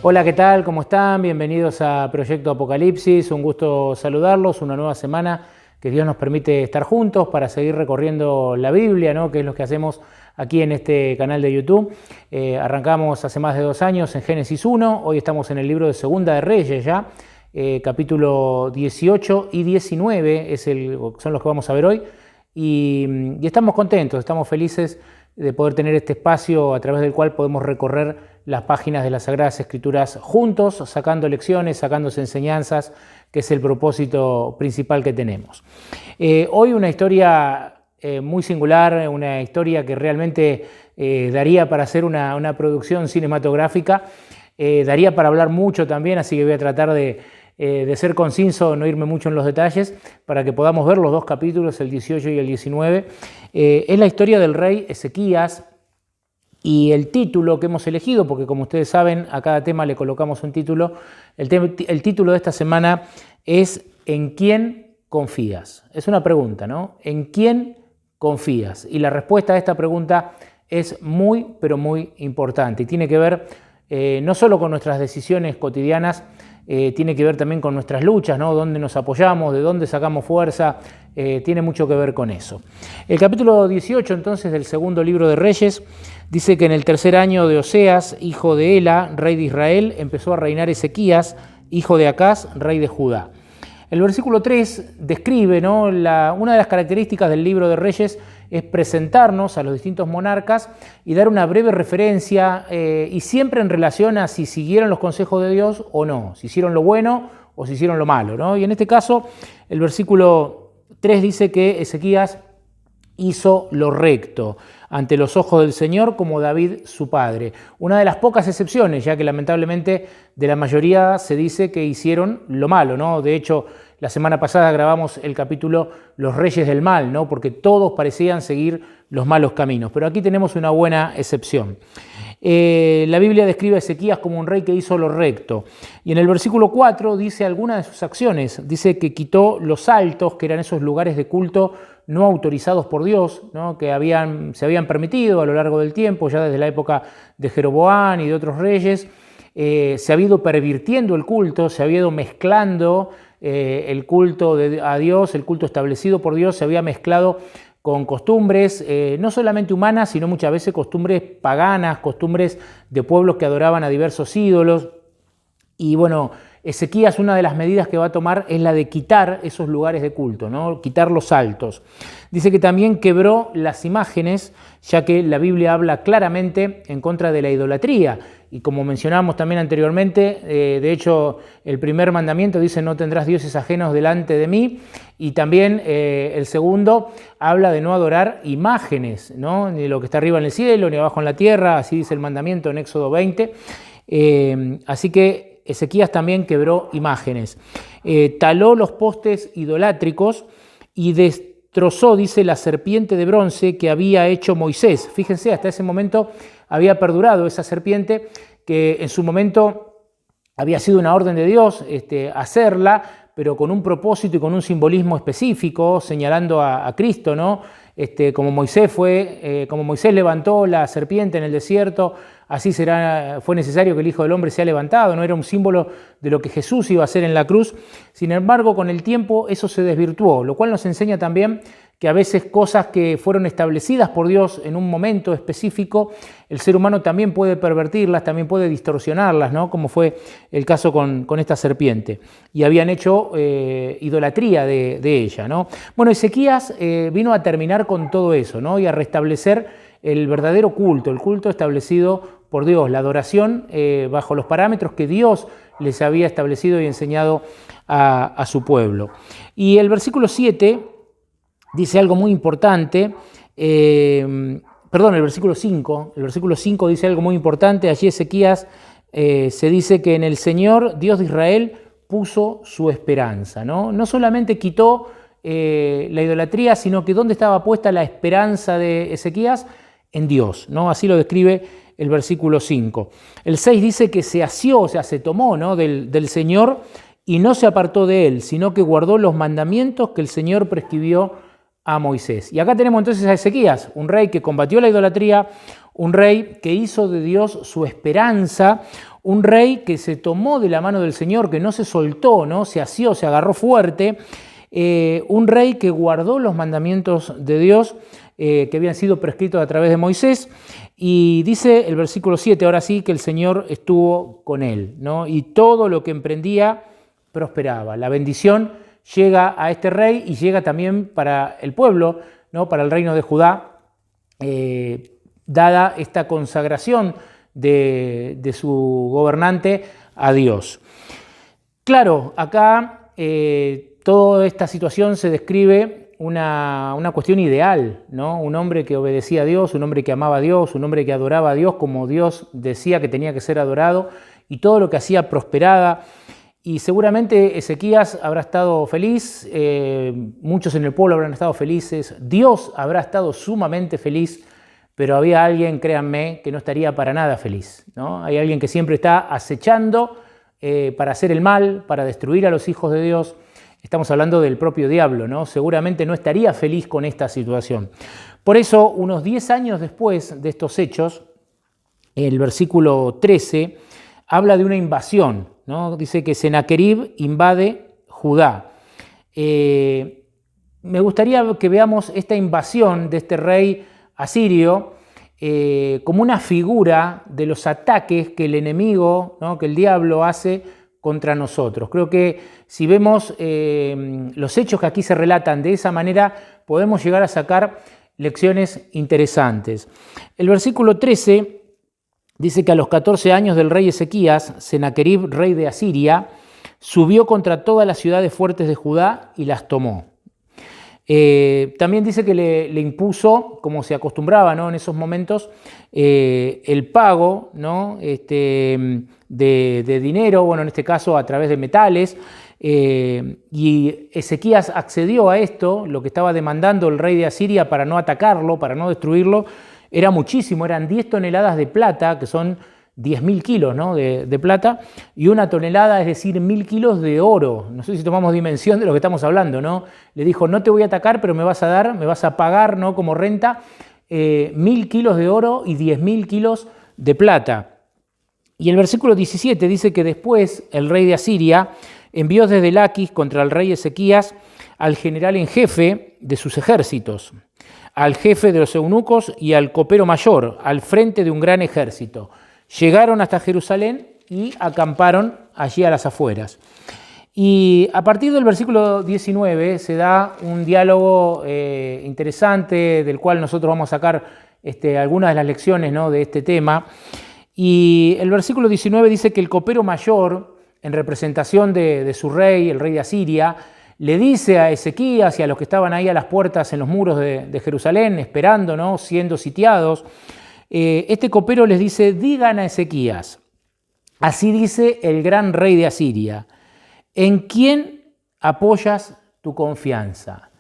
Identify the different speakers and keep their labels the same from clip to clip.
Speaker 1: Hola, ¿qué tal? ¿Cómo están? Bienvenidos a Proyecto Apocalipsis. Un gusto saludarlos. Una nueva semana que Dios nos permite estar juntos para seguir recorriendo la Biblia, ¿no? Que es lo que hacemos aquí en este canal de YouTube. Arrancamos hace más de 2 años en Génesis 1. Hoy estamos en el libro de Segunda de Reyes ya. Capítulo 18 y 19 son los que vamos a ver hoy. Y estamos contentos, estamos felices de poder tener este espacio a través del cual podemos recorrer las páginas de las Sagradas Escrituras juntos, sacando lecciones, sacándose enseñanzas, que es el propósito principal que tenemos. Hoy una historia muy singular, una historia que realmente daría para hacer una producción cinematográfica, daría para hablar mucho también, así que voy a tratar de ser conciso, no irme mucho en los detalles, para que podamos ver los 2 capítulos, el 18 y el 19. Es la historia del rey Ezequías. Y el título que hemos elegido, porque como ustedes saben, a cada tema le colocamos un título, el título de esta semana es ¿En quién confías? Es una pregunta, ¿no? ¿En quién confías? Y la respuesta a esta pregunta es muy, pero muy importante. Y tiene que ver no solo con nuestras decisiones cotidianas, tiene que ver también con nuestras luchas, ¿no? Dónde nos apoyamos, de dónde sacamos fuerza, tiene mucho que ver con eso. El capítulo 18 entonces del segundo libro de Reyes dice que en el 3er año de Oseas, hijo de Ela, rey de Israel, empezó a reinar Ezequías, hijo de Acaz, rey de Judá. El versículo 3 describe, ¿no? Una de las características del libro de Reyes es presentarnos a los distintos monarcas y dar una breve referencia y siempre en relación a si siguieron los consejos de Dios o no, si hicieron lo bueno o si hicieron lo malo, ¿no? Y en este caso el versículo 3 dice que Ezequías hizo lo recto ante los ojos del Señor como David su padre. Una de las pocas excepciones, ya que lamentablemente de la mayoría se dice que hicieron lo malo, ¿no? De hecho, la semana pasada grabamos el capítulo Los Reyes del Mal, ¿no? Porque todos parecían seguir los malos caminos. Pero aquí tenemos una buena excepción. La Biblia describe a Ezequías como un rey que hizo lo recto. Y en el versículo 4 dice algunas de sus acciones. Dice que quitó los altos, que eran esos lugares de culto no autorizados por Dios, ¿no? Que se habían permitido a lo largo del tiempo, ya desde la época de Jeroboam y de otros reyes. Se ha ido pervirtiendo el culto, se había ido mezclando el culto a Dios, el culto establecido por Dios, se había mezclado con costumbres, no solamente humanas, sino muchas veces costumbres paganas, costumbres de pueblos que adoraban a diversos ídolos. Y bueno, Ezequías, una de las medidas que va a tomar es la de quitar esos lugares de culto, ¿no? Quitar los altos. Dice que también quebró las imágenes, ya que la Biblia habla claramente en contra de la idolatría. Y como mencionamos también anteriormente, de hecho el primer mandamiento dice no tendrás dioses ajenos delante de mí. Y también el segundo habla de no adorar imágenes, ¿no? Ni lo que está arriba en el cielo, ni abajo en la tierra, así dice el mandamiento en Éxodo 20. Así que Ezequías también quebró imágenes, taló los postes idolátricos y destrozó, dice, la serpiente de bronce que había hecho Moisés. Fíjense, hasta ese momento había perdurado esa serpiente que en su momento había sido una orden de Dios hacerla, pero con un propósito y con un simbolismo específico, señalando a Cristo, ¿no? Como Moisés levantó la serpiente en el desierto, así fue necesario que el Hijo del Hombre sea levantado, no era un símbolo de lo que Jesús iba a hacer en la cruz. Sin embargo, con el tiempo eso se desvirtuó, lo cual nos enseña también que a veces cosas que fueron establecidas por Dios en un momento específico, el ser humano también puede pervertirlas, también puede distorsionarlas, ¿no? Como fue el caso con esta serpiente. Y habían hecho idolatría de ella, ¿no? Bueno, Ezequías vino a terminar con todo eso, ¿no? Y a restablecer el verdadero culto, el culto establecido por Dios, la adoración bajo los parámetros que Dios les había establecido y enseñado a su pueblo. Y el versículo 7 dice algo muy importante, el versículo 5 dice algo muy importante. Allí Ezequías se dice que en el Señor, Dios de Israel, puso su esperanza, ¿no? No solamente quitó la idolatría, sino que ¿dónde estaba puesta la esperanza de Ezequías? En Dios, ¿no? Así lo describe el versículo 5. El 6 dice que se asió, o sea, se tomó, ¿no? del Señor y no se apartó de él, sino que guardó los mandamientos que el Señor prescribió a Moisés. Y acá tenemos entonces a Ezequías, un rey que combatió la idolatría, un rey que hizo de Dios su esperanza, un rey que se tomó de la mano del Señor, que no se soltó, ¿no? Se asió, se agarró fuerte, un rey que guardó los mandamientos de Dios que habían sido prescritos a través de Moisés, y dice el versículo 7, ahora sí, que el Señor estuvo con él, ¿no? Y todo lo que emprendía prosperaba. La bendición llega a este rey y llega también para el pueblo, ¿no? Para el reino de Judá, dada esta consagración de su gobernante a Dios. Claro, acá toda esta situación se describe una cuestión ideal, ¿no? Un hombre que obedecía a Dios, un hombre que amaba a Dios, un hombre que adoraba a Dios como Dios decía que tenía que ser adorado, y todo lo que hacía prosperaba. Y seguramente Ezequías habrá estado feliz, muchos en el pueblo habrán estado felices, Dios habrá estado sumamente feliz, pero había alguien, créanme, que no estaría para nada feliz, ¿no? Hay alguien que siempre está acechando para hacer el mal, para destruir a los hijos de Dios. Estamos hablando del propio diablo, ¿no? Seguramente no estaría feliz con esta situación. Por eso, unos 10 años después de estos hechos, el versículo 13 habla de una invasión, ¿no? Dice que Sennacherib invade Judá. Me gustaría que veamos esta invasión de este rey asirio como una figura de los ataques que el enemigo, ¿no? Que el diablo hace contra nosotros. Creo que si vemos los hechos que aquí se relatan de esa manera, podemos llegar a sacar lecciones interesantes. El versículo 13 dice que a los 14 años del rey Ezequías, Sennacherib, rey de Asiria, subió contra todas las ciudades fuertes de Judá y las tomó. También dice que le impuso, como se acostumbraba, ¿no? En esos momentos, el pago, ¿no? de dinero, bueno, en este caso a través de metales, y Ezequías accedió a esto. Lo que estaba demandando el rey de Asiria para no atacarlo, para no destruirlo, era muchísimo, eran 10 toneladas de plata, que son 10.000 kilos, ¿no? de plata, y 1 tonelada, es decir, 1.000 kilos de oro. No sé si tomamos dimensión de lo que estamos hablando, ¿no? Le dijo, no te voy a atacar, pero me vas a pagar, ¿no? Como renta, 1.000 kilos de oro y 10.000 kilos de plata. Y el versículo 17 dice que después el rey de Asiria envió desde Laquis contra el rey Ezequías al general en jefe de sus ejércitos, al jefe de los eunucos y al copero mayor, al frente de un gran ejército. Llegaron hasta Jerusalén y acamparon allí a las afueras. Y a partir del versículo 19 se da un diálogo interesante, del cual nosotros vamos a sacar algunas de las lecciones, ¿no? de este tema. Y el versículo 19 dice que el copero mayor, en representación de su rey, el rey de Asiria, le dice a Ezequías y a los que estaban ahí a las puertas en los muros de Jerusalén, esperando, ¿no? siendo sitiados, este copero les dice, digan a Ezequías, así dice el gran rey de Asiria, ¿en quién apoyas tu confianza?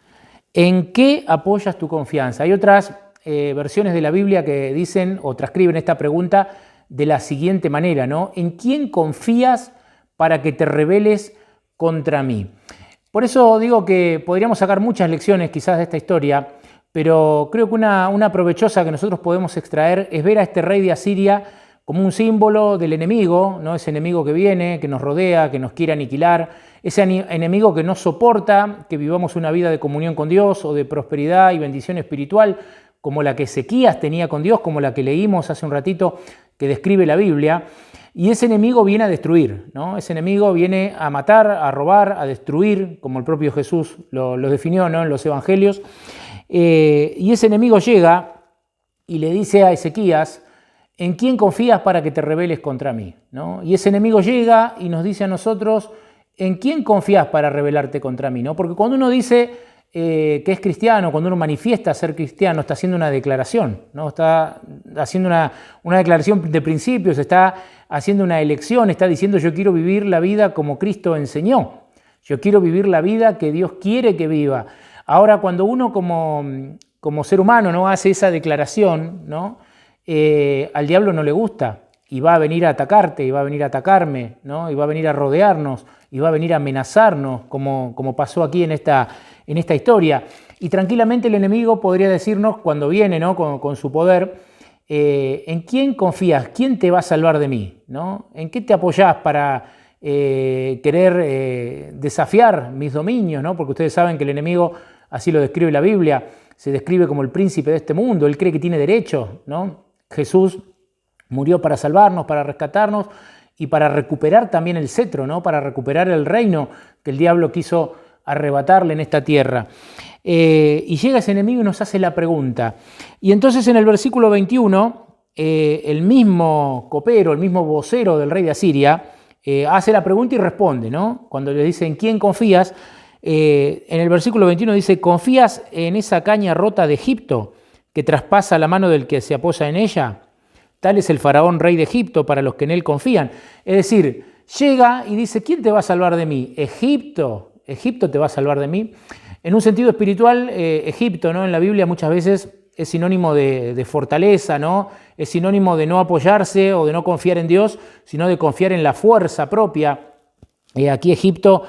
Speaker 1: ¿En qué apoyas tu confianza? Hay otras versiones de la Biblia que dicen o transcriben esta pregunta de la siguiente manera, ¿no? ¿En quién confías para que te rebeles contra mí? Por eso digo que podríamos sacar muchas lecciones quizás de esta historia, pero creo que una provechosa que nosotros podemos extraer es ver a este rey de Asiria como un símbolo del enemigo, ¿no? Ese enemigo que viene, que nos rodea, que nos quiere aniquilar, ese enemigo que no soporta que vivamos una vida de comunión con Dios o de prosperidad y bendición espiritual, como la que Ezequías tenía con Dios, como la que leímos hace un ratito que describe la Biblia. Y ese enemigo viene a destruir, ¿no? Ese enemigo viene a matar, a robar, a destruir, como el propio Jesús lo definió, ¿no? en los evangelios. Y ese enemigo llega y le dice a Ezequías, ¿en quién confías para que te rebeles contra mí? ¿No? Y ese enemigo llega y nos dice a nosotros, ¿en quién confías para rebelarte contra mí? ¿No? Porque cuando uno dice que es cristiano, cuando uno manifiesta ser cristiano, está haciendo una declaración, ¿no? Está haciendo una declaración de principios, está haciendo una elección, está diciendo yo quiero vivir la vida como Cristo enseñó, yo quiero vivir la vida que Dios quiere que viva. Ahora, cuando uno como ser humano, ¿no? hace esa declaración, ¿no? Al diablo no le gusta y va a venir a atacarte, y va a venir a atacarme, ¿no? y va a venir a rodearnos, y va a venir a amenazarnos, como pasó aquí en esta historia. Y tranquilamente el enemigo podría decirnos, cuando viene, ¿no? con su poder, ¿en quién confías? ¿Quién te va a salvar de mí? ¿No? ¿En qué te apoyás para querer desafiar mis dominios? ¿No? Porque ustedes saben que el enemigo, así lo describe la Biblia, se describe como el príncipe de este mundo. Él cree que tiene derecho, ¿no? Jesús murió para salvarnos, para rescatarnos y para recuperar también el cetro, ¿no? Para recuperar el reino que el diablo quiso arrebatarle en esta tierra. Y llega ese enemigo y nos hace la pregunta. Y entonces en el versículo 21, el mismo copero, el mismo vocero del rey de Asiria, hace la pregunta y responde, ¿no? Cuando le dice, ¿en quién confías? En el versículo 21 dice, ¿confías en esa caña rota de Egipto que traspasa la mano del que se apoya en ella? Tal es el faraón rey de Egipto para los que en él confían. Es decir, llega y dice, ¿quién te va a salvar de mí? Egipto. Egipto te va a salvar de mí. En un sentido espiritual, Egipto, ¿no? En la Biblia muchas veces es sinónimo de fortaleza, ¿no? Es sinónimo de no apoyarse o de no confiar en Dios, sino de confiar en la fuerza propia. Aquí Egipto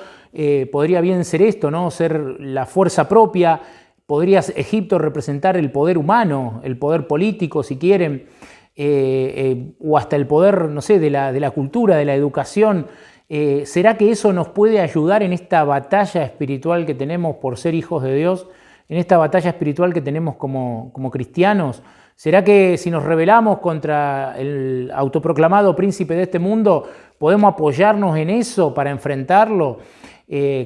Speaker 1: podría bien ser esto, ¿no? Ser la fuerza propia. Podría Egipto representar el poder humano, el poder político, si quieren, o hasta el poder, no sé, de la cultura, de la educación. ¿Será que eso nos puede ayudar en esta batalla espiritual que tenemos por ser hijos de Dios? En esta batalla espiritual que tenemos como cristianos. ¿Será que si nos rebelamos contra el autoproclamado príncipe de este mundo, podemos apoyarnos en eso para enfrentarlo?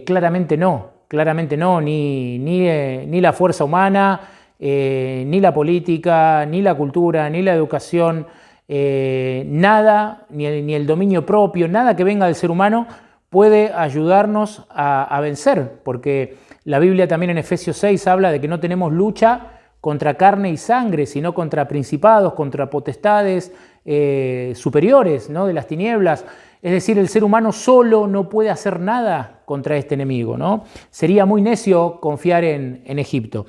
Speaker 1: Claramente no, ni la fuerza humana, ni la política, ni la cultura, ni la educación, nada, ni el dominio propio, nada que venga del ser humano puede ayudarnos a vencer, porque la Biblia también en Efesios 6 habla de que no tenemos lucha contra carne y sangre, sino contra principados, contra potestades superiores, ¿no? De las tinieblas. Es decir, el ser humano solo no puede hacer nada contra este enemigo, ¿no? Sería muy necio confiar en Egipto.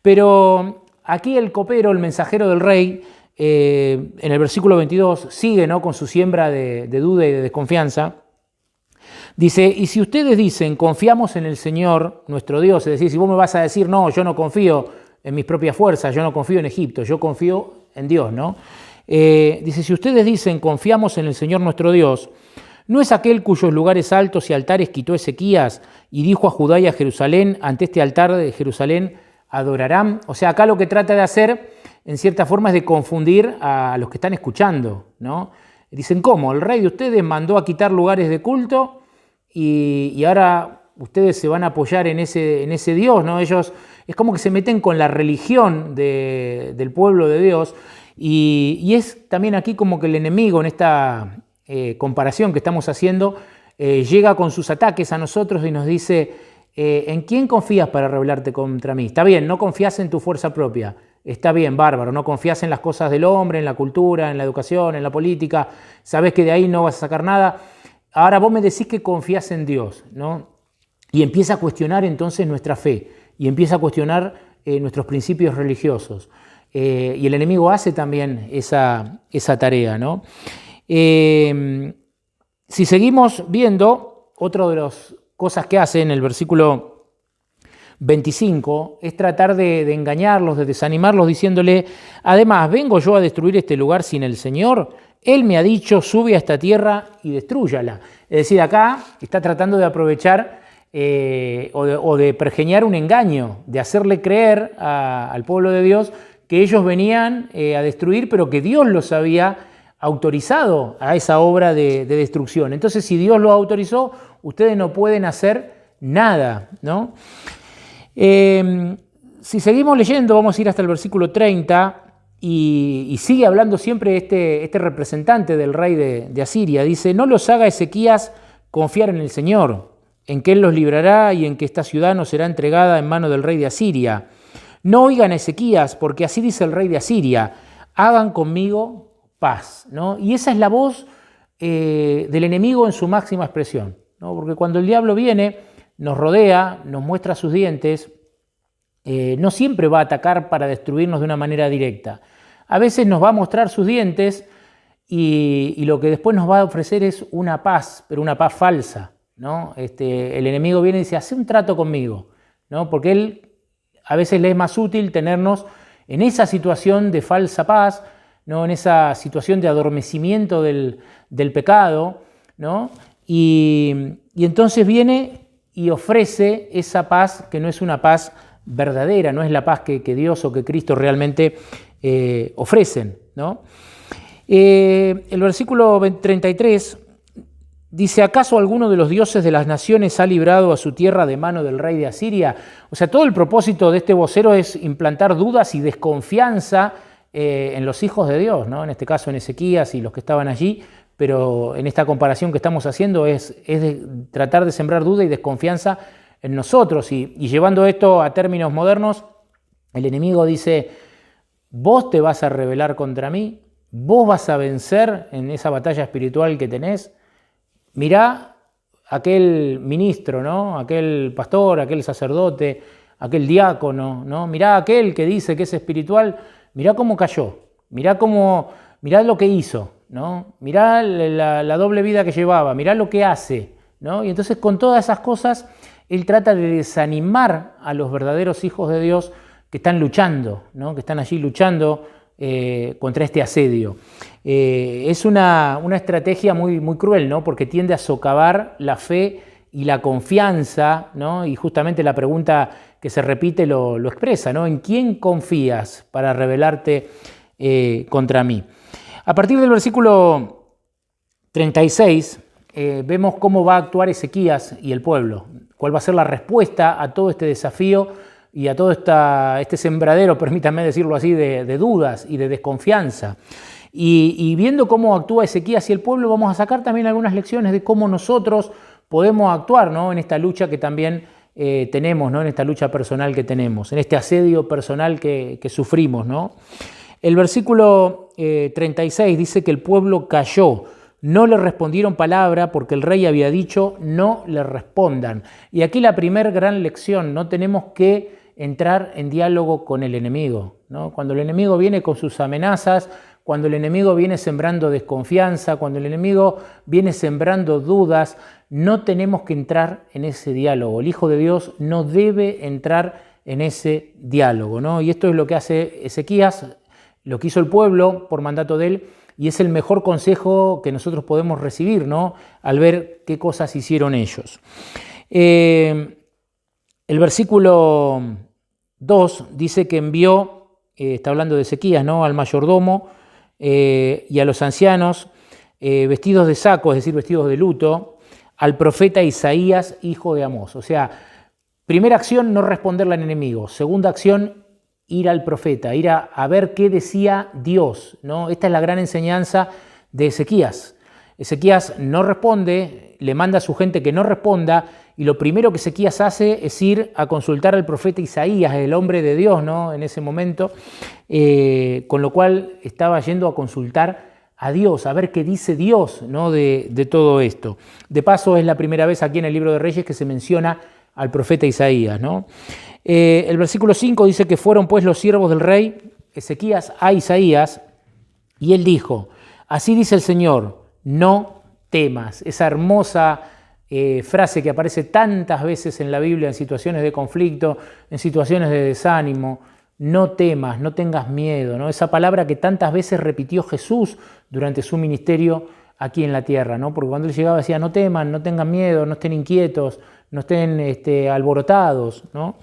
Speaker 1: Pero aquí el copero, el mensajero del rey, en el versículo 22, sigue, ¿no? Con su siembra de duda y de desconfianza. Dice, y si ustedes dicen, confiamos en el Señor, nuestro Dios, es decir, si vos me vas a decir, no, yo no confío en mis propias fuerzas, yo no confío en Egipto, yo confío en Dios, ¿no? Dice, si ustedes dicen, confiamos en el Señor nuestro Dios, ¿no es aquel cuyos lugares altos y altares quitó Ezequías y dijo a Judá y a Jerusalén, ante este altar de Jerusalén adorarán? O sea, acá lo que trata de hacer, en cierta forma, es de confundir a los que están escuchando, ¿no? Dicen, ¿cómo? El rey de ustedes mandó a quitar lugares de culto y ahora ustedes se van a apoyar en ese Dios, ¿no? Ellos es como que se meten con la religión del pueblo de Dios y es también aquí como que el enemigo en esta comparación que estamos haciendo llega con sus ataques a nosotros y nos dice, ¿en quién confías para rebelarte contra mí? Está bien, no confías en tu fuerza propia, está bien, bárbaro, no confías en las cosas del hombre, en la cultura, en la educación, en la política, sabes que de ahí no vas a sacar nada. Ahora vos me decís que confías en Dios, ¿no? Y empieza a cuestionar entonces nuestra fe y empieza a cuestionar nuestros principios religiosos. Y el enemigo hace también esa tarea, ¿no? Si seguimos viendo, otra de las cosas que hace en el versículo 25 es tratar de engañarlos, de desanimarlos, diciéndole, además, ¿vengo yo a destruir este lugar sin el Señor? Él me ha dicho, sube a esta tierra y destrúyala. Es decir, acá está tratando de aprovechar o de pergeñar un engaño, de hacerle creer al pueblo de Dios que ellos venían a destruir, pero que Dios los había autorizado a esa obra de destrucción. Entonces, si Dios lo autorizó, ustedes no pueden hacer nada, ¿no? Si seguimos leyendo, vamos a ir hasta el versículo 30, y sigue hablando siempre este representante del rey de Asiria. Dice, no los haga Ezequías confiar en el Señor, en que Él los librará y en que esta ciudad no será entregada en mano del rey de Asiria. No oigan a Ezequías, porque así dice el rey de Asiria, hagan conmigo paz, ¿no? Y esa es la voz del enemigo en su máxima expresión, ¿no? Porque cuando el diablo viene, nos rodea, nos muestra sus dientes, no siempre va a atacar para destruirnos de una manera directa. A veces nos va a mostrar sus dientes y lo que después nos va a ofrecer es una paz, pero una paz falsa, ¿no? El enemigo viene y dice, haz un trato conmigo, ¿no? Porque él a veces le es más útil tenernos en esa situación de falsa paz, ¿no? En esa situación de adormecimiento del pecado, ¿no? Y entonces viene y ofrece esa paz que no es una paz verdadera, no es la paz que Dios o que Cristo realmente ofrecen, ¿no? El versículo 33 dice: ¿acaso alguno de los dioses de las naciones ha librado a su tierra de mano del rey de Asiria? O sea, todo el propósito de este vocero es implantar dudas y desconfianza en los hijos de Dios, ¿no? En este caso en Ezequías y los que estaban allí, pero en esta comparación que estamos haciendo es de tratar de sembrar duda y desconfianza en nosotros. Y llevando esto a términos modernos, el enemigo dice: vos te vas a rebelar contra mí, vos vas a vencer en esa batalla espiritual que tenés. Mirá aquel ministro, ¿no? Aquel pastor, aquel sacerdote, aquel diácono, ¿no? Mirá aquel que dice que es espiritual, mirá cómo cayó, mirá lo que hizo, ¿no? Mirá la doble vida que llevaba, mirá lo que hace, ¿no? Y entonces con todas esas cosas él trata de desanimar a los verdaderos hijos de Dios que están luchando, ¿no? Que están allí luchando contra este asedio. Es una estrategia muy, muy cruel, ¿no? Porque tiende a socavar la fe y la confianza, ¿no? Y justamente la pregunta que se repite lo expresa, ¿no? ¿En quién confías para rebelarte contra mí? A partir del versículo 36 vemos cómo va a actuar Ezequías y el pueblo, cuál va a ser la respuesta a todo este desafío y a todo este sembradero, permítanme decirlo así, de dudas y de desconfianza. Y viendo cómo actúa Ezequías y el pueblo, vamos a sacar también algunas lecciones de cómo nosotros podemos actuar, ¿no? En esta lucha que también tenemos, ¿no? En esta lucha personal que tenemos, en este asedio personal que sufrimos, ¿no? El versículo 36 dice que el pueblo calló. No le respondieron palabra porque el rey había dicho: no le respondan. Y aquí la primera gran lección: no tenemos que entrar en diálogo con el enemigo, ¿no? Cuando el enemigo viene con sus amenazas, cuando el enemigo viene sembrando desconfianza, cuando el enemigo viene sembrando dudas, no tenemos que entrar en ese diálogo. El Hijo de Dios no debe entrar en ese diálogo, ¿no? Y esto es lo que hace Ezequías, lo que hizo el pueblo por mandato de él, y es el mejor consejo que nosotros podemos recibir, ¿no? Al ver qué cosas hicieron ellos. El versículo 2 dice que envió, está hablando de Ezequías, ¿no? Al mayordomo y a los ancianos vestidos de saco, es decir, vestidos de luto, al profeta Isaías, hijo de Amós. O sea, primera acción, no responderle al enemigo. Segunda acción, ir al profeta, ir a ver qué decía Dios, ¿no? Esta es la gran enseñanza de Ezequías. Ezequías no responde, le manda a su gente que no responda, y lo primero que Ezequías hace es ir a consultar al profeta Isaías, el hombre de Dios, ¿no? En ese momento, con lo cual estaba yendo a consultar a Dios, a ver qué dice Dios, ¿no? de todo esto. De paso, es la primera vez aquí en el libro de Reyes que se menciona al profeta Isaías, ¿no? El versículo 5 dice que fueron pues los siervos del rey Ezequías a Isaías, y él dijo: así dice el Señor, no temas. Esa hermosa frase que aparece tantas veces en la Biblia en situaciones de conflicto, en situaciones de desánimo: no temas, no tengas miedo, ¿no? Esa palabra que tantas veces repitió Jesús durante su ministerio aquí en la tierra, ¿no? Porque cuando él llegaba decía: no teman, no tengan miedo, no estén inquietos, no estén alborotados, ¿no?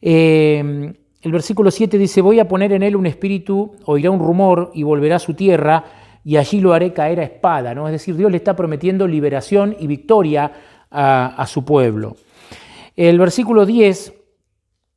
Speaker 1: El versículo 7 dice: voy a poner en él un espíritu, oirá un rumor y volverá a su tierra, y allí lo haré caer a espada, ¿no? Es decir, Dios le está prometiendo liberación y victoria a su pueblo. El versículo 10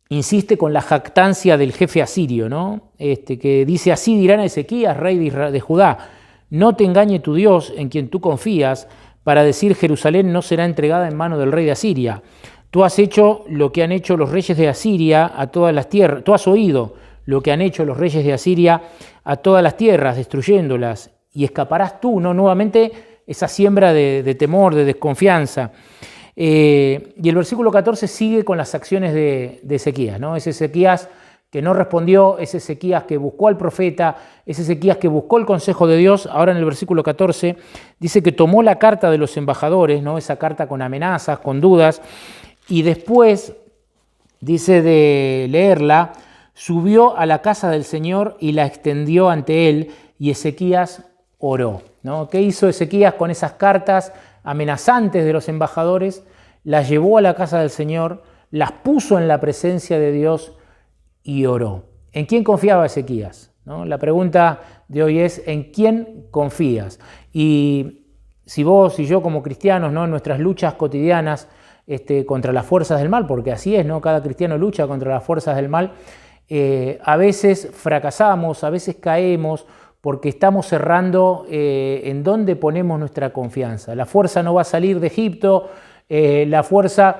Speaker 1: insiste con la jactancia del jefe asirio, ¿no? Que dice: así dirán a Ezequías, rey de Judá: no te engañe tu Dios, en quien tú confías, para decir: Jerusalén no será entregada en mano del rey de Asiria. Tú has hecho lo que han hecho los reyes de Asiria a todas las tierras. Tú has oído lo que han hecho los reyes de Asiria a todas las tierras, destruyéndolas, y escaparás tú, ¿no? Nuevamente esa siembra de temor, de desconfianza. Y el versículo 14 sigue con las acciones de Ezequías, ¿no? Es Ezequías que no respondió, es Ezequías que buscó al profeta, es Ezequías que buscó el consejo de Dios. Ahora en el versículo 14 dice que tomó la carta de los embajadores, ¿no? Esa carta con amenazas, con dudas, y después, dice de leerla, subió a la casa del Señor y la extendió ante él, y Ezequías oró, ¿no? ¿Qué hizo Ezequías con esas cartas amenazantes de los embajadores? Las llevó a la casa del Señor, las puso en la presencia de Dios y oró. ¿En quién confiaba Ezequías? ¿No? La pregunta de hoy es, ¿en quién confías? Y si vos y yo como cristianos, ¿no?, en nuestras luchas cotidianas contra las fuerzas del mal, porque así es, ¿no? Cada cristiano lucha contra las fuerzas del mal, a veces fracasamos, a veces caemos, porque estamos cerrando en dónde ponemos nuestra confianza. La fuerza no va a salir de Egipto, la fuerza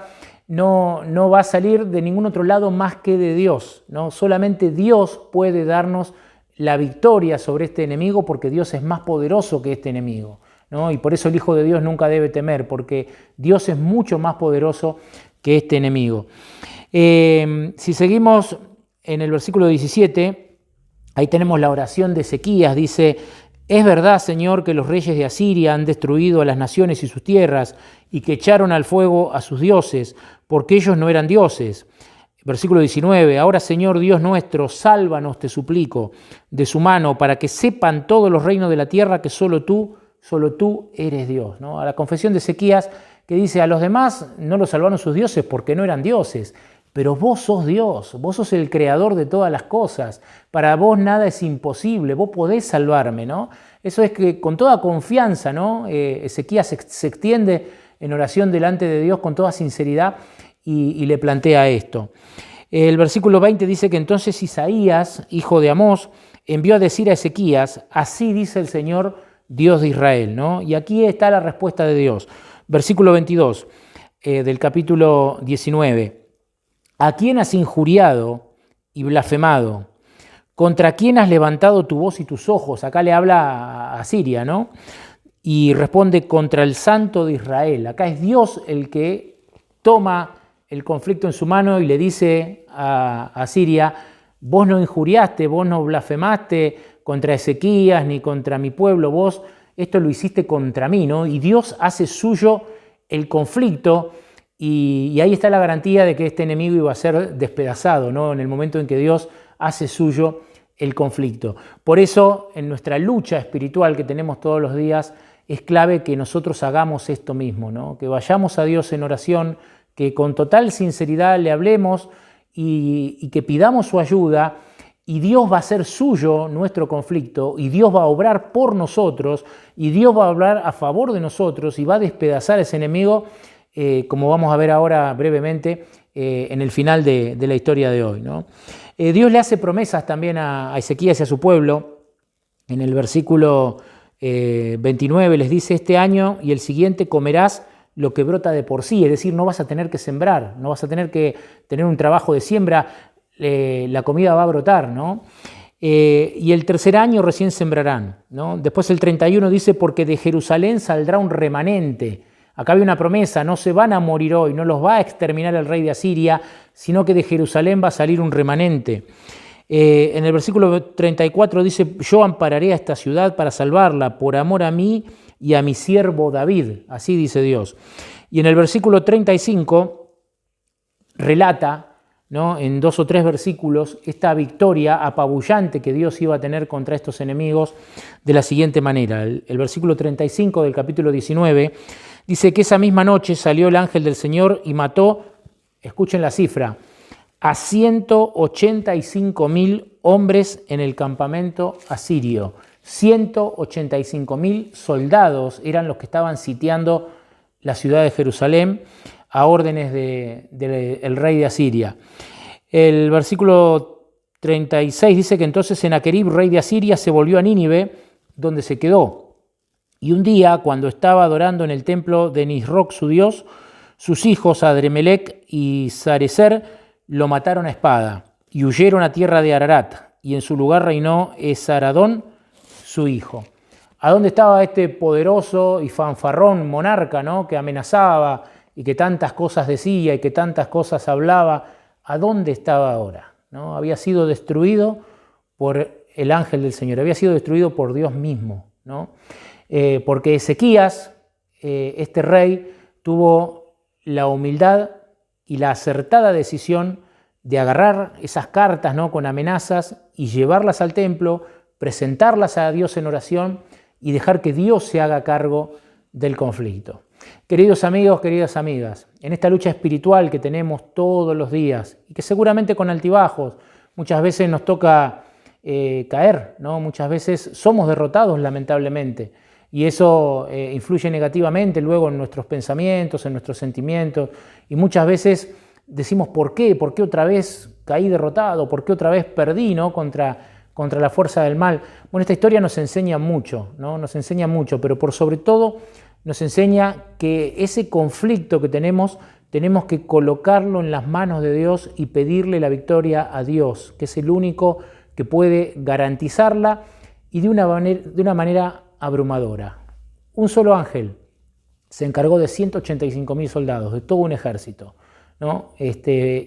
Speaker 1: no va a salir de ningún otro lado más que de Dios, ¿no? Solamente Dios puede darnos la victoria sobre este enemigo, porque Dios es más poderoso que este enemigo, ¿no? Y por eso el Hijo de Dios nunca debe temer, porque Dios es mucho más poderoso que este enemigo. Si seguimos en el versículo 17, ahí tenemos la oración de Ezequías. Dice: es verdad, Señor, que los reyes de Asiria han destruido a las naciones y sus tierras, y que echaron al fuego a sus dioses, porque ellos no eran dioses. Versículo 19, ahora, Señor Dios nuestro, sálvanos, te suplico, de su mano, para que sepan todos los reinos de la tierra que solo tú eres Dios, ¿no? A la confesión de Ezequías, que dice: a los demás no los salvaron sus dioses porque no eran dioses, pero vos sos Dios, vos sos el creador de todas las cosas, para vos nada es imposible, vos podés salvarme, ¿no? Eso es que con toda confianza, ¿no? Ezequías se extiende en oración delante de Dios con toda sinceridad y le plantea esto. El versículo 20 dice que entonces Isaías, hijo de Amós, envió a decir a Ezequías: así dice el Señor, Dios de Israel, ¿no? Y aquí está la respuesta de Dios. Versículo 22 del capítulo 19. ¿A quién has injuriado y blasfemado? ¿Contra quién has levantado tu voz y tus ojos? Acá le habla a Siria, ¿no? Y responde: contra el Santo de Israel. Acá es Dios el que toma el conflicto en su mano y le dice a Siria: vos no injuriaste, vos no blasfemaste contra Ezequías ni contra mi pueblo, vos esto lo hiciste contra mí, ¿no? Y Dios hace suyo el conflicto. Y ahí está la garantía de que este enemigo iba a ser despedazado, ¿no? En el momento en que Dios hace suyo el conflicto. Por eso, en nuestra lucha espiritual que tenemos todos los días, es clave que nosotros hagamos esto mismo, ¿no? Que vayamos a Dios en oración, que con total sinceridad le hablemos y que pidamos su ayuda, y Dios va a hacer suyo nuestro conflicto, y Dios va a obrar por nosotros, y Dios va a obrar a favor de nosotros, y va a despedazar a ese enemigo, como vamos a ver ahora brevemente en el final de la historia de hoy, ¿no? Dios le hace promesas también a Ezequías y a su pueblo. En el versículo 29 les dice: este año y el siguiente comerás lo que brota de por sí, es decir, no vas a tener que sembrar, no vas a tener que tener un trabajo de siembra, la comida va a brotar, ¿no? Y el tercer año recién sembrarán, ¿no? Después el 31 dice: porque de Jerusalén saldrá un remanente. Acá había una promesa: no se van a morir hoy, no los va a exterminar el rey de Asiria, sino que de Jerusalén va a salir un remanente. En el versículo 34 dice: yo ampararé a esta ciudad para salvarla, por amor a mí y a mi siervo David, así dice Dios. Y en el versículo 35 relata, ¿no?, en 2 o 3 versículos, esta victoria apabullante que Dios iba a tener contra estos enemigos de la siguiente manera. El versículo 35 del capítulo 19 dice que esa misma noche salió el ángel del Señor y mató, escuchen la cifra, a 185.000 hombres en el campamento asirio. 185.000 soldados eran los que estaban sitiando la ciudad de Jerusalén a órdenes del rey de Asiria. El versículo 36 dice que entonces Sennacherib, rey de Asiria, se volvió a Nínive, donde se quedó. Y un día, cuando estaba adorando en el templo de Nisroch, su dios, sus hijos Adremelech y Sarecer lo mataron a espada y huyeron a tierra de Ararat, y en su lugar reinó Esaradón, su hijo. ¿A dónde estaba este poderoso y fanfarrón monarca, ¿no?, que amenazaba y que tantas cosas decía y que tantas cosas hablaba? ¿A dónde estaba ahora? ¿No? Había sido destruido por el ángel del Señor, había sido destruido por Dios mismo, ¿no? Porque Ezequías, este rey, tuvo la humildad y la acertada decisión de agarrar esas cartas, ¿no?, con amenazas y llevarlas al templo, presentarlas a Dios en oración y dejar que Dios se haga cargo del conflicto. Queridos amigos, queridas amigas, en esta lucha espiritual que tenemos todos los días y que seguramente con altibajos, muchas veces nos toca caer, ¿no? Muchas veces somos derrotados lamentablemente y eso influye negativamente luego en nuestros pensamientos, en nuestros sentimientos y muchas veces decimos ¿por qué? ¿Por qué otra vez caí derrotado? ¿Por qué otra vez perdí, ¿no? contra la fuerza del mal? Bueno, esta historia nos enseña mucho, ¿no? Nos enseña mucho, pero por sobre todo nos enseña que ese conflicto que tenemos que colocarlo en las manos de Dios y pedirle la victoria a Dios, que es el único que puede garantizarla y de una manera abrumadora. Un solo ángel se encargó de 185.000 soldados, de todo un ejército, ¿no?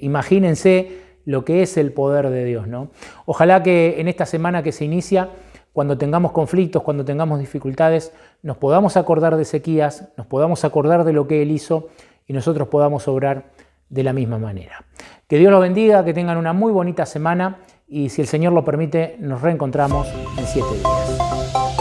Speaker 1: Imagínense lo que es el poder de Dios, ¿no? Ojalá que en esta semana que se inicia, cuando tengamos conflictos, cuando tengamos dificultades, nos podamos acordar de Ezequías, nos podamos acordar de lo que él hizo y nosotros podamos obrar de la misma manera. Que Dios los bendiga, que tengan una muy bonita semana y si el Señor lo permite, nos reencontramos en 7 días.